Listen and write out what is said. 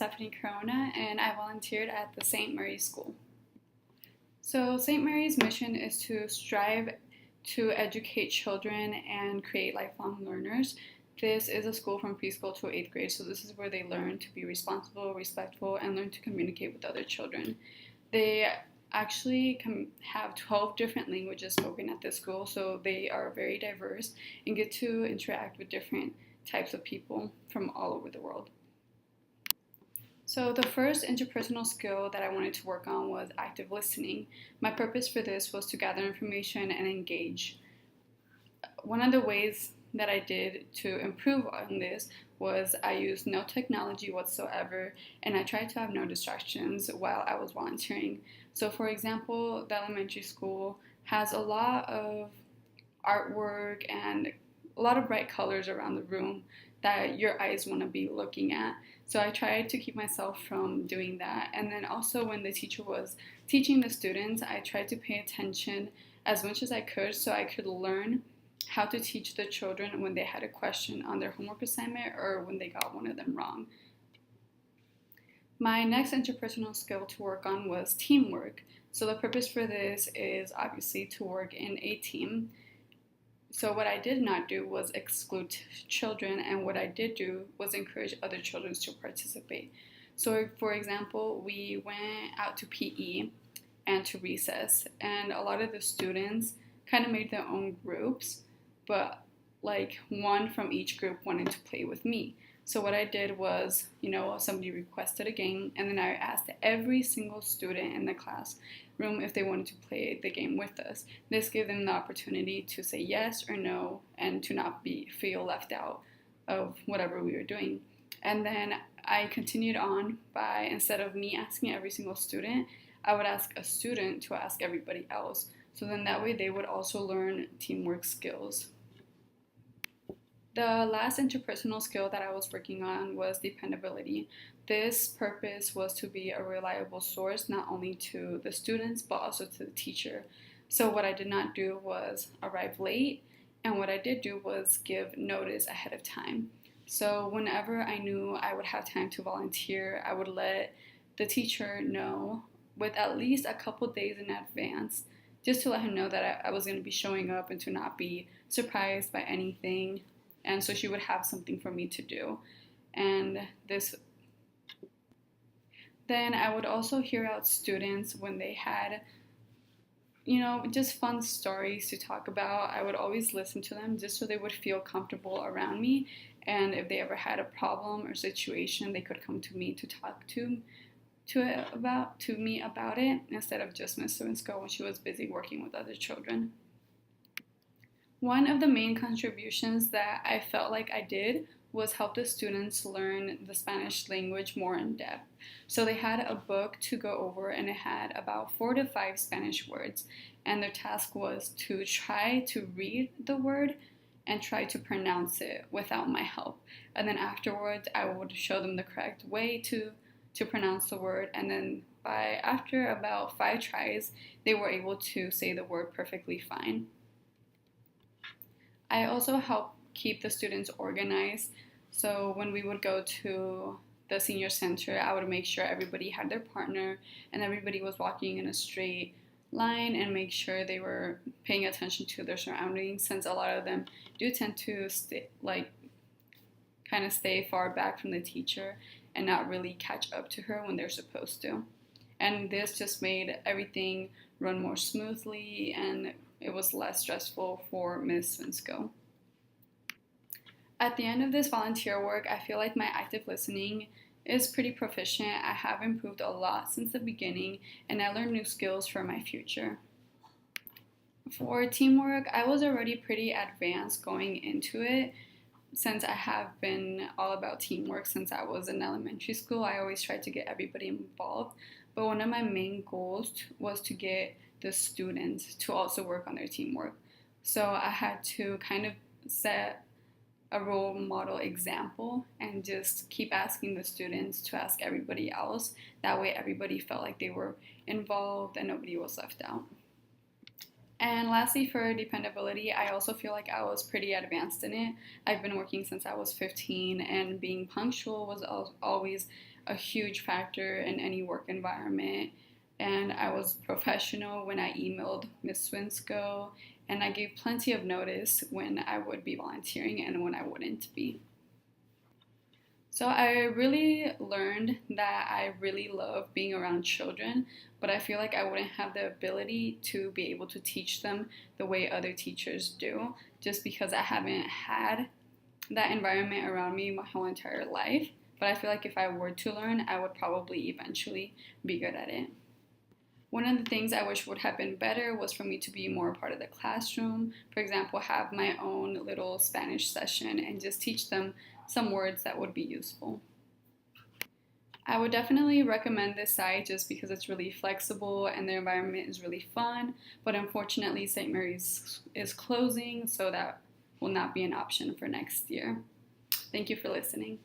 Stephany and I volunteered at the St. Mary's School. So St. Mary's mission is to strive to educate children and create lifelong learners. This is a school from preschool to 8th grade, so this is where they learn to be responsible, respectful, and learn to communicate with other children. They actually have 12 different languages spoken at this school, so they are very diverse and get to interact with different types of people from all over the world. So the first interpersonal skill that I wanted to work on was active listening. My purpose for this was to gather information and engage. One of the ways that I did to improve on this was I used no technology whatsoever, and I tried to have no distractions while I was volunteering. So for example, the elementary school has a lot of artwork and a lot of bright colors around the room that your eyes want to be looking at. So I tried to keep myself from doing that. And then also when the teacher was teaching the students, I tried to pay attention as much as I could so I could learn how to teach the children when they had a question on their homework assignment or when they got one of them wrong. My next interpersonal skill to work on was teamwork. So the purpose for this is obviously to work in a team. So what I did not do was exclude children, and what I did do was encourage other children to participate. So for example, we went out to PE and to recess, and a lot of the students kind of made their own groups, but like one from each group wanted to play with me. So what I did was, somebody requested a game, and then I asked every single student in the classroom if they wanted to play the game with us. This gave them the opportunity to say yes or no and to not feel left out of whatever we were doing. And then I continued on by, instead of me asking every single student, I would ask a student to ask everybody else. So then that way they would also learn teamwork skills. The last interpersonal skill that I was working on was dependability. This purpose was to be a reliable source not only to the students but also to the teacher. So what I did not do was arrive late, and what I did do was give notice ahead of time. So whenever I knew I would have time to volunteer, I would let the teacher know with at least a couple days in advance, just to let him know that I was going to be showing up and to not be surprised by anything. And so she would have something for me to do. And then I would also hear out students when they had, just fun stories to talk about. I would always listen to them just so they would feel comfortable around me. And if they ever had a problem or situation, they could come to me to talk to me about it, instead of just Miss So-and-so when she was busy working with other children. One of the main contributions that I felt like I did was help the students learn the Spanish language more in depth. So they had a book to go over, and it had about 4 to 5 Spanish words, and their task was to try to read the word and try to pronounce it without my help. And then afterwards I would show them the correct way to pronounce the word, and then after about 5 tries they were able to say the word perfectly fine. I also help keep the students organized. So when we would go to the senior center, I would make sure everybody had their partner and everybody was walking in a straight line, and make sure they were paying attention to their surroundings, since a lot of them do tend to stay far back from the teacher and not really catch up to her when they're supposed to. And this just made everything run more smoothly, and it was less stressful for Ms. Svensko. At the end of this volunteer work, I feel like my active listening is pretty proficient. I have improved a lot since the beginning, and I learned new skills for my future. For teamwork, I was already pretty advanced going into it, since I have been all about teamwork since I was in elementary school. I always tried to get everybody involved, but one of my main goals was to get the students to also work on their teamwork. So I had to kind of set a role model example and just keep asking the students to ask everybody else. That way everybody felt like they were involved and nobody was left out. And lastly, for dependability, I also feel like I was pretty advanced in it. I've been working since I was 15, and being punctual was always a huge factor in any work environment. And I was professional when I emailed Miss Swinsko, and I gave plenty of notice when I would be volunteering and when I wouldn't be. So I really learned that I really love being around children, but I feel like I wouldn't have the ability to be able to teach them the way other teachers do, just because I haven't had that environment around me my whole entire life. But I feel like if I were to learn, I would probably eventually be good at it. One of the things I wish would have been better was for me to be more a part of the classroom. For example, have my own little Spanish session and just teach them some words that would be useful. I would definitely recommend this site just because it's really flexible and the environment is really fun, but unfortunately St. Mary's is closing, so that will not be an option for next year. Thank you for listening.